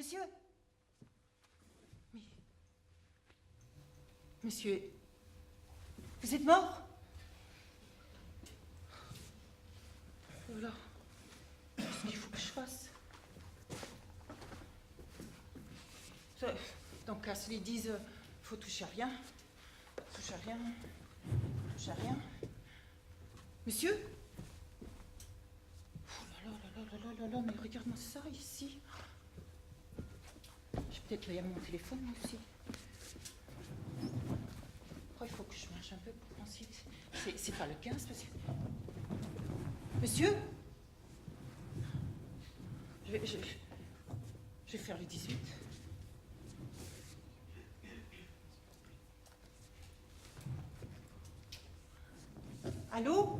Monsieur? Mais... Monsieur, vous êtes mort? Voilà. Qu'est-ce qu'il faut que je fasse? Donc là, ils disent, faut toucher à rien. Touche à rien. Touche à rien. Monsieur? Oh là là, mais regarde-moi ça ici. Je vais peut-être y aller à mon téléphone moi aussi. Oh, il faut que je marche un peu pour ensuite. C'est pas le 15 parce que. Monsieur? Je vais faire le 18. Allô?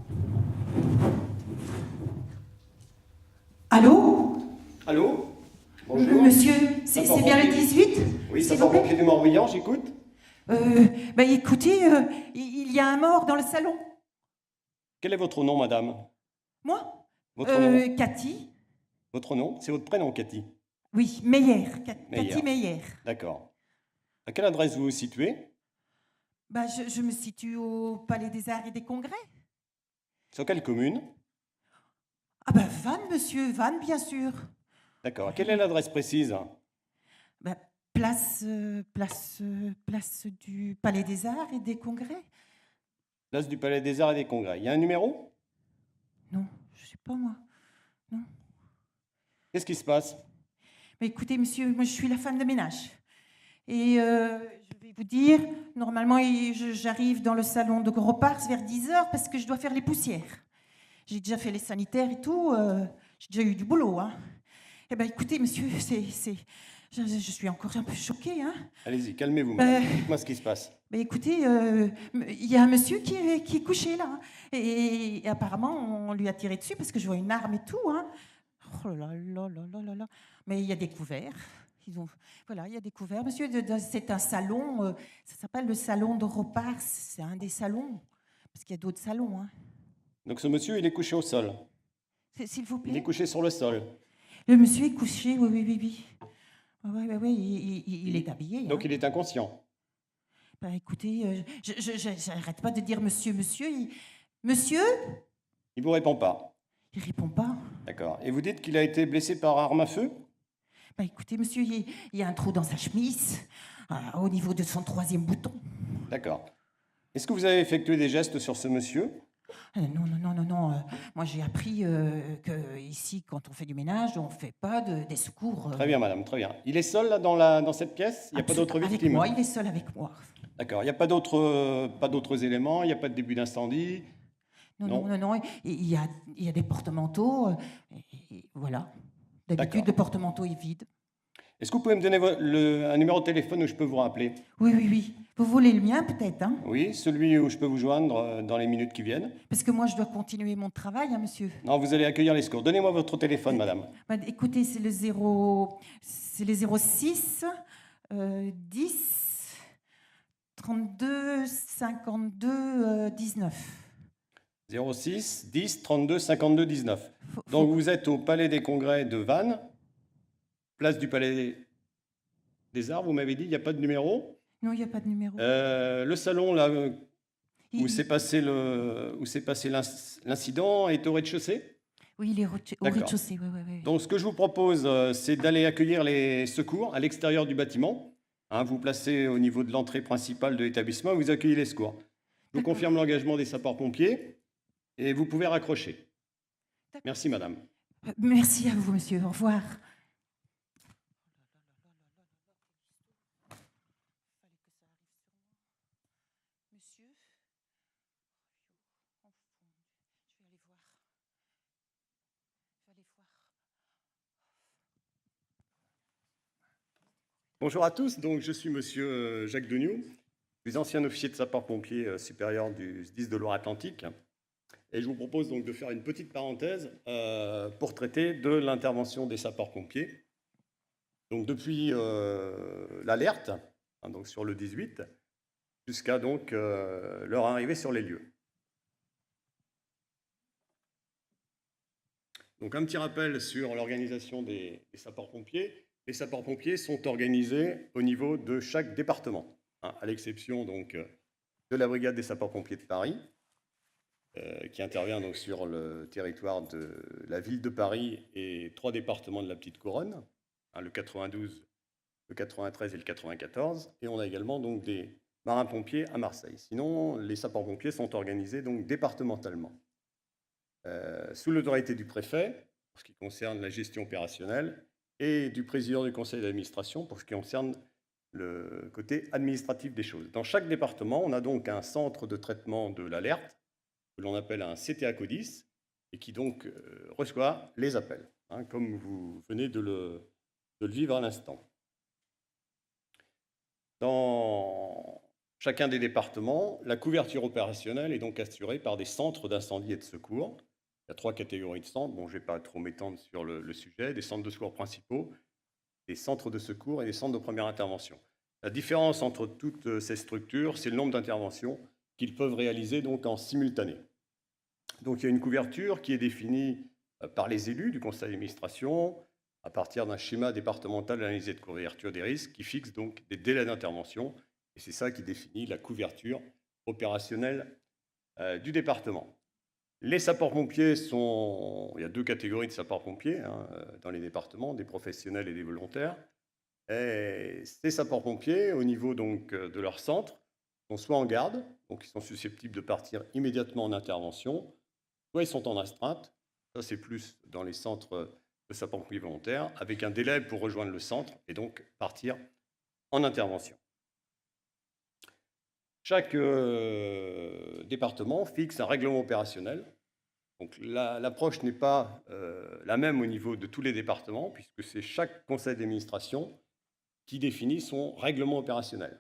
Allô? Allô? Bonjour. Monsieur, c'est bien le 18? Oui, ça sort pompier du Morbihan, j'écoute. Écoutez, il y a un mort dans le salon. Quel est votre nom, madame? Moi? Votre nom? Cathy. Votre nom? C'est votre prénom, Cathy? Oui, Meyer. Cathy Meyer. D'accord. À quelle adresse vous vous situez? Je me situe au Palais des Arts et des Congrès. Sur quelle commune? Vannes, monsieur, Vannes, bien sûr. D'accord. Quelle est l'adresse précise? Place du Palais des Arts et des Congrès. Place du Palais des Arts et des Congrès. Il y a un numéro? Non, je sais pas moi. Non. Qu'est-ce qui se passe? Écoutez, monsieur, moi je suis la femme de ménage. Et je vais vous dire, normalement, j'arrive dans le salon de Gros Pars vers 10h parce que je dois faire les poussières. J'ai déjà fait les sanitaires et tout. J'ai déjà eu du boulot. Hein. Écoutez, monsieur, je suis encore un peu choquée. Hein. Allez-y, calmez-vous, madame. Dites-moi ce qui se passe. Écoutez, il y a un monsieur qui est couché là. Et apparemment, on lui a tiré dessus parce que je vois une arme et tout. Hein. Oh là là là là là là. Mais il y a des couverts. Voilà, il y a des couverts. Monsieur, c'est un salon. Ça s'appelle le salon de Repars. C'est un des salons. Parce qu'il y a d'autres salons. Hein. Donc ce monsieur, il est couché au sol? S'il vous plaît. Il est couché sur le sol? Le monsieur est couché, oui. Oui, il est habillé. Donc hein. il est inconscient? Écoutez, j'arrête pas de dire monsieur. Monsieur? Il vous répond pas? Il répond pas. D'accord. Et vous dites qu'il a été blessé par arme à feu? Écoutez, monsieur, il y a un trou dans sa chemise, au niveau de son 3e bouton. D'accord. Est-ce que vous avez effectué des gestes sur ce monsieur? Non. Moi, j'ai appris que ici, quand on fait du ménage, on ne fait pas des secours. Très bien, madame, très bien. Il est seul là, dans cette pièce? Il n'y a pas d'autres victimes? Avec moi, il est seul avec moi. D'accord. Il n'y a pas d'autres éléments? Il n'y a pas de début d'incendie? Non. Il y a des porte-manteaux. Voilà. D'habitude, le porte-manteau est vide. Est-ce que vous pouvez me donner un numéro de téléphone où je peux vous rappeler? Oui. Vous voulez le mien, peut-être hein? Oui, celui où je peux vous joindre dans les minutes qui viennent. Parce que moi, je dois continuer mon travail, hein, monsieur. Non, vous allez accueillir les secours. Donnez-moi votre téléphone, madame. Écoutez, c'est le 06 10 32 52 19. 06 10 32 52 19. Donc vous êtes au Palais des Congrès de Vannes, place du Palais des Arts, vous m'avez dit, il n'y a pas de numéro? Non, il n'y a pas de numéro. Le salon là, où s'est passé l'incident est au rez-de-chaussée? Oui, il est au rez-de-chaussée. Oui. Donc ce que je vous propose, c'est d'aller accueillir les secours à l'extérieur du bâtiment. Hein, vous placez au niveau de l'entrée principale de l'établissement, vous accueillez les secours. Je vous confirme l'engagement des sapeurs-pompiers et vous pouvez raccrocher. Merci, madame. Merci à vous, monsieur. Au revoir. Monsieur, je vais aller voir. Bonjour à tous, donc je suis monsieur Jacques Degnoux, je suis ancien officier de sapeurs-pompiers supérieur du SDIS de Loire-Atlantique. Et je vous propose donc de faire une petite parenthèse pour traiter de l'intervention des sapeurs-pompiers. Donc depuis l'alerte, hein, donc sur le 18, jusqu'à donc leur arrivée sur les lieux. Donc un petit rappel sur l'organisation des sapeurs-pompiers. les sapeurs-pompiers sont organisés au niveau de chaque département, hein, à l'exception donc de la brigade des sapeurs-pompiers de Paris, qui intervient donc sur le territoire de la ville de Paris et 3 départements de la Petite Couronne, hein, le 92, le 93 et le 94. Et on a également donc des marins-pompiers à Marseille. Sinon, les sapeurs-pompiers sont organisés donc départementalement, sous l'autorité du préfet pour ce qui concerne la gestion opérationnelle et du président du conseil d'administration pour ce qui concerne le côté administratif des choses. Dans chaque département, on a donc un centre de traitement de l'alerte que l'on appelle un CTA CODIS et qui donc reçoit les appels, hein, comme vous venez de le vivre à l'instant. Dans chacun des départements, la couverture opérationnelle est donc assurée par des centres d'incendie et de secours. Il y a 3 catégories de centres, bon, je ne vais pas trop m'étendre sur le sujet, des centres de secours principaux, des centres de secours et des centres de première intervention. La différence entre toutes ces structures, c'est le nombre d'interventions qu'ils peuvent réaliser donc en simultané. Donc il y a une couverture qui est définie par les élus du conseil d'administration à partir d'un schéma départemental d'analyse et de couverture des risques qui fixe donc des délais d'intervention et c'est ça qui définit la couverture opérationnelle du département. Les sapeurs-pompiers sont... Il y a 2 catégories de sapeurs-pompiers hein, dans les départements, des professionnels et des volontaires. Et ces sapeurs-pompiers, au niveau donc, de leur centre, sont soit en garde, donc ils sont susceptibles de partir immédiatement en intervention, soit ils sont en astreinte, ça c'est plus dans les centres de sapeurs-pompiers volontaires, avec un délai pour rejoindre le centre et donc partir en intervention. Chaque département fixe un règlement opérationnel. Donc l'approche n'est pas la même au niveau de tous les départements, puisque c'est chaque conseil d'administration qui définit son règlement opérationnel.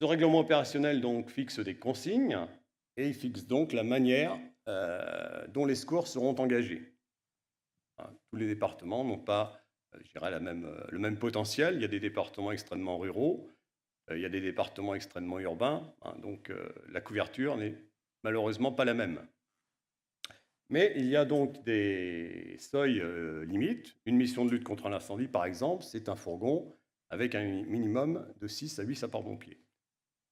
Ce règlement opérationnel donc, fixe des consignes et il fixe donc la manière dont les secours seront engagés. Hein, tous les départements n'ont pas je dirais, le même potentiel. Il y a des départements extrêmement ruraux, il y a des départements extrêmement urbains, hein, donc la couverture n'est malheureusement pas la même. Mais il y a donc des seuils limites. Une mission de lutte contre l'incendie, par exemple, c'est un fourgon avec un minimum de 6 à 8 sapeurs-pompiers.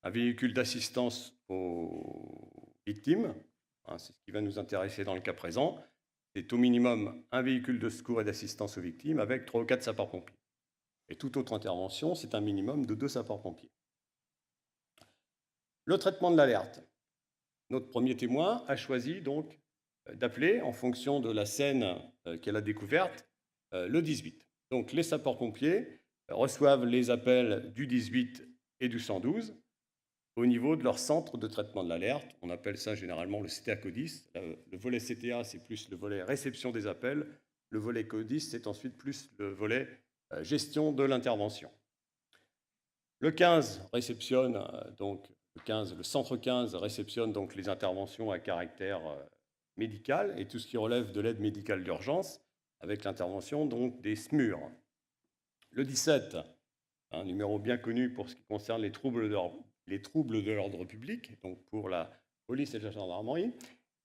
Un véhicule d'assistance aux victimes, hein, c'est ce qui va nous intéresser dans le cas présent, c'est au minimum un véhicule de secours et d'assistance aux victimes avec 3 ou 4 sapeurs-pompiers. Et toute autre intervention, c'est un minimum de 2 sapeurs-pompiers. Le traitement de l'alerte. Notre premier témoin a choisi donc d'appeler, en fonction de la scène qu'elle a découverte, le 18. Donc les sapeurs-pompiers reçoivent les appels du 18 et du 112 au niveau de leur centre de traitement de l'alerte. On appelle ça généralement le CTA CODIS. Le volet CTA, c'est plus le volet réception des appels. Le volet CODIS, c'est ensuite plus le volet gestion de l'intervention. Le 15 réceptionne, donc le centre 15 réceptionne donc les interventions à caractère médical et tout ce qui relève de l'aide médicale d'urgence, avec l'intervention donc des SMUR. Le 17, un numéro bien connu pour ce qui concerne les troubles de l'ordre public, donc pour la police et la gendarmerie.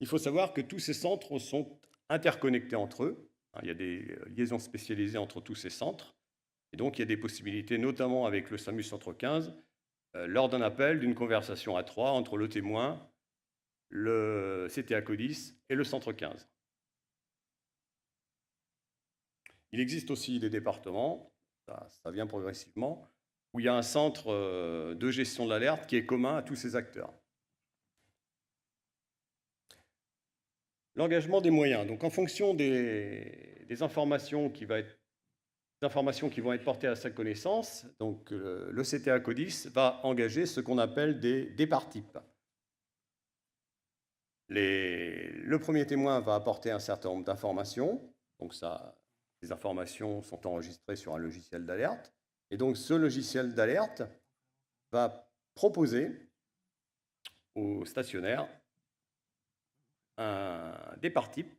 Il faut savoir que tous ces centres sont interconnectés entre eux. Il y a des liaisons spécialisées entre tous ces centres. Et donc, il y a des possibilités, notamment avec le SAMU Centre 15, lors d'un appel, d'une conversation à 3 entre le témoin, le CTA CODIS et le Centre 15. Il existe aussi des départements, ça vient progressivement, où il y a un centre de gestion de l'alerte qui est commun à tous ces acteurs. L'engagement des moyens. Donc, en fonction des informations qui vont être portées à sa connaissance, donc, le CTA CODIS va engager ce qu'on appelle des départs types. Le premier témoin va apporter un certain nombre d'informations. Donc, ces informations sont enregistrées sur un logiciel d'alerte. Et donc, ce logiciel d'alerte va proposer au stationnaire un départ type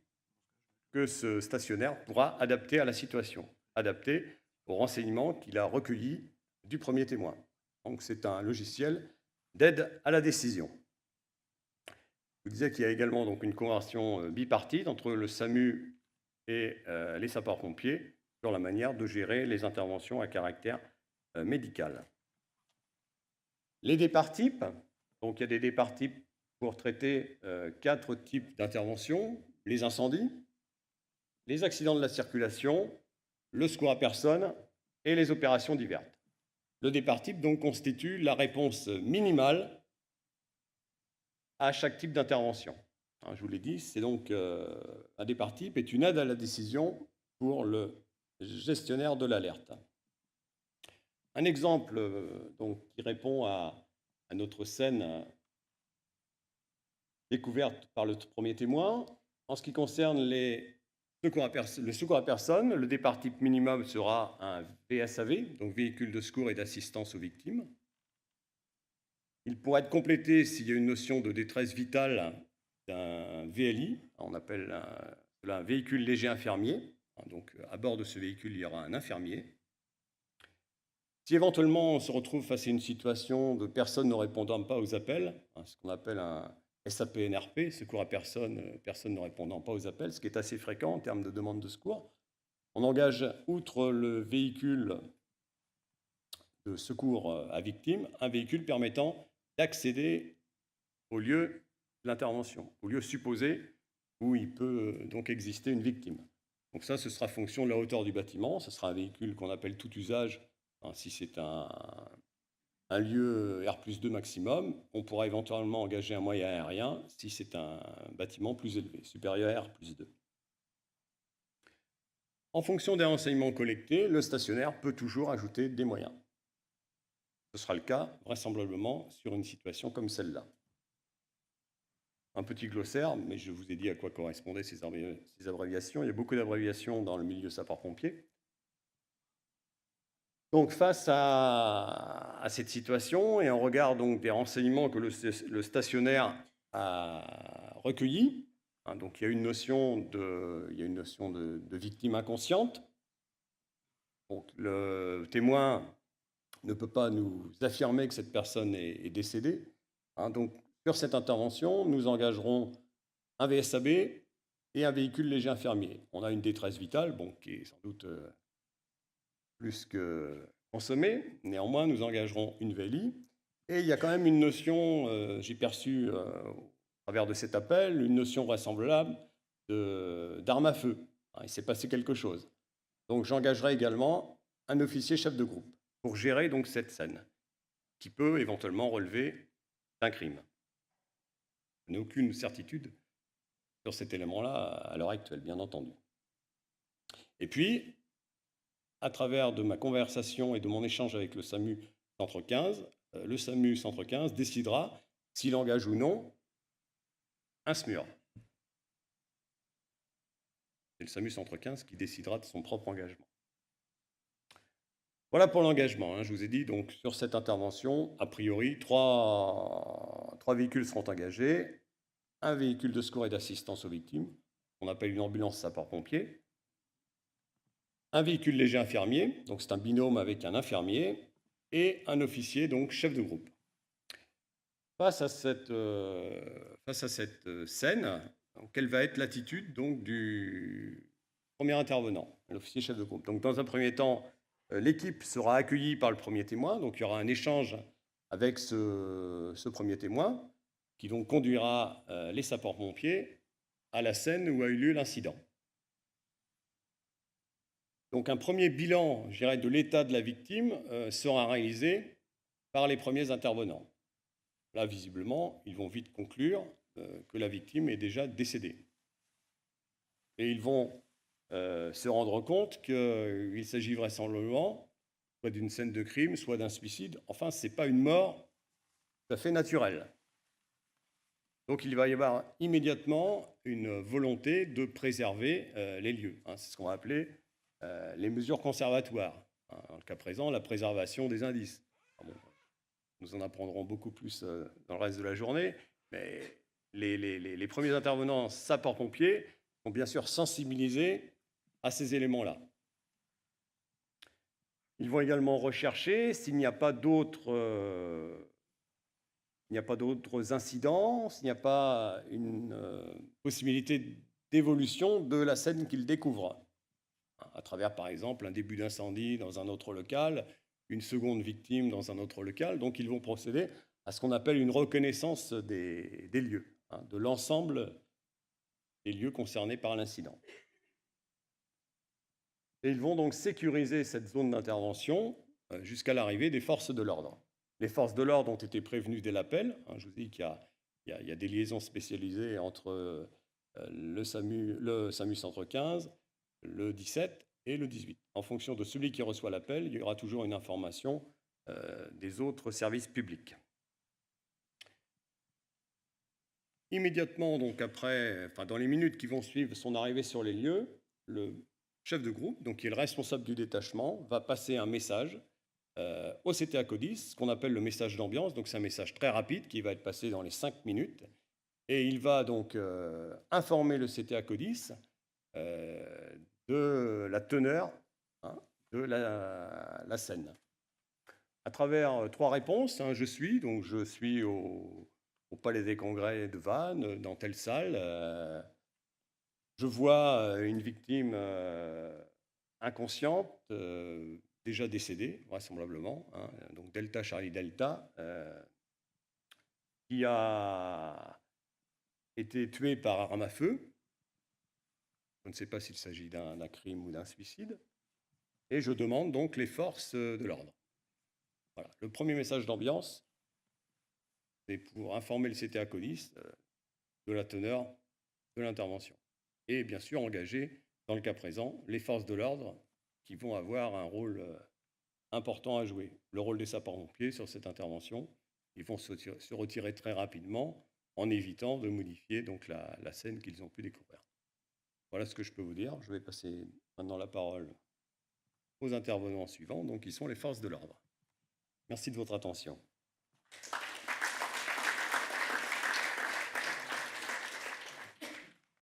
que ce stationnaire pourra adapter à la situation, adapter aux renseignements qu'il a recueillis du premier témoin. Donc, c'est un logiciel d'aide à la décision. Je vous disais qu'il y a également donc, une convention bipartite entre le SAMU et les sapeurs-pompiers sur la manière de gérer les interventions à caractère médical. Les départs types, donc il y a des départs types pour traiter 4 types d'interventions: les incendies, les accidents de la circulation, le secours à personne et les opérations diverses. Le départ type donc constitue la réponse minimale à chaque type d'intervention. Je vous l'ai dit, c'est donc un départ type est une aide à la décision pour le gestionnaire de l'alerte. Un exemple donc, qui répond à notre scène découverte par le premier témoin. En ce qui concerne le secours à personne, le départ type minimum sera un VSAV, donc véhicule de secours et d'assistance aux victimes. Il pourra être complété s'il y a une notion de détresse vitale d'un VLI, on appelle cela un véhicule léger infirmier. Donc à bord de ce véhicule, il y aura un infirmier. Si éventuellement on se retrouve face à une situation de personnes ne répondant pas aux appels, ce qu'on appelle un SAPNRP, secours à personne, personne ne répondant pas aux appels, ce qui est assez fréquent en termes de demande de secours, on engage, outre le véhicule de secours à victime, un véhicule permettant d'accéder au lieu de l'intervention, au lieu supposé où il peut donc exister une victime. Donc ça, ce sera fonction de la hauteur du bâtiment, ce sera un véhicule qu'on appelle tout usage. Si c'est un lieu R+2 maximum, on pourra éventuellement engager un moyen aérien si c'est un bâtiment plus élevé, supérieur à R+2. En fonction des renseignements collectés, le stationnaire peut toujours ajouter des moyens. Ce sera le cas, vraisemblablement, sur une situation comme celle-là. Un petit glossaire, mais je vous ai dit à quoi correspondaient ces abréviations. Il y a beaucoup d'abréviations dans le milieu sapeur-pompier. Donc, face à cette situation, et en regard donc des renseignements que le stationnaire a recueillis, donc il y a une notion de victime inconsciente. Donc, le témoin ne peut pas nous affirmer que cette personne est décédée. Donc, sur cette intervention, nous engagerons un VSAB et un véhicule léger infirmier. On a une détresse vitale, qui est sans doute plus que consommée. Néanmoins, nous engagerons une VLI. Et il y a quand même une notion, j'ai perçu au travers de cet appel, une notion vraisemblable d'arme à feu. Il s'est passé quelque chose. Donc j'engagerai également un officier chef de groupe pour gérer donc cette scène, qui peut éventuellement relever d'un crime. Je n'ai aucune certitude sur cet élément-là à l'heure actuelle, bien entendu. Et puis, à travers de ma conversation et de mon échange avec le SAMU Centre 15, le SAMU Centre 15 décidera s'il engage ou non un SMUR. C'est le SAMU Centre 15 qui décidera de son propre engagement. Voilà pour l'engagement. Je vous ai dit, donc, sur cette intervention, a priori, trois véhicules seront engagés. Un véhicule de secours et d'assistance aux victimes, qu'on appelle une ambulance sapeur-pompier. Un véhicule léger infirmier, donc c'est un binôme avec un infirmier, et un officier, donc chef de groupe. Face à cette scène, quelle va être l'attitude donc du premier intervenant, l'officier chef de groupe? Donc, dans un premier temps, l'équipe sera accueillie par le premier témoin, donc il y aura un échange avec ce premier témoin, qui donc conduira les sapeurs-pompiers à la scène où a eu lieu l'incident. Donc un premier bilan, je dirais, de l'état de la victime sera réalisé par les premiers intervenants. Là, visiblement, ils vont vite conclure que la victime est déjà décédée. Et ils vont se rendre compte qu'il s'agit vraisemblablement soit d'une scène de crime, soit d'un suicide. Enfin, ce n'est pas une mort tout à fait naturelle. Donc il va y avoir immédiatement une volonté de préserver les lieux. C'est ce qu'on va appeler les mesures conservatoires. Dans le cas présent, la préservation des indices. Nous en apprendrons beaucoup plus dans le reste de la journée, mais les premiers intervenants sapeurs-pompiers sont bien sûr sensibilisés à ces éléments-là. Ils vont également rechercher s'il n'y a pas d'autres incidents, s'il n'y a pas une possibilité d'évolution de la scène qu'ils découvrent, à travers, par exemple, un début d'incendie dans un autre local, une seconde victime dans un autre local. Donc, ils vont procéder à ce qu'on appelle une reconnaissance des lieux, de l'ensemble des lieux concernés par l'incident. Et ils vont donc sécuriser cette zone d'intervention jusqu'à l'arrivée des forces de l'ordre. Les forces de l'ordre ont été prévenues dès l'appel. Je vous dis qu'il y a des liaisons spécialisées entre le SAMU Centre 15, le 17 et le 18. En fonction de celui qui reçoit l'appel, il y aura toujours une information des autres services publics. Immédiatement, donc après, dans les minutes qui vont suivre son arrivée sur les lieux, le chef de groupe, donc qui est le responsable du détachement, va passer un message au CTA Codis, ce qu'on appelle le message d'ambiance. Donc c'est un message très rapide qui va être passé dans les 5 minutes. Et il va donc informer le CTA Codis de la teneur de la scène. À travers 3 réponses, je suis au Palais des Congrès de Vannes, dans telle salle. Je vois une victime inconsciente, déjà décédée, vraisemblablement, donc Delta Charlie Delta, qui a été tuée par arme à feu. Je ne sais pas s'il s'agit d'un crime ou d'un suicide. Et je demande donc les forces de l'ordre. Voilà. Le premier message d'ambiance, c'est pour informer le CTA Codis de la teneur de l'intervention. Et bien sûr engager, dans le cas présent, les forces de l'ordre qui vont avoir un rôle important à jouer. Le rôle des sapeurs-pompiers sur cette intervention, ils vont se retirer très rapidement en évitant de modifier donc la scène qu'ils ont pu découvrir. Voilà ce que je peux vous dire. Je vais passer maintenant la parole aux intervenants suivants, donc qui sont les forces de l'ordre. Merci de votre attention.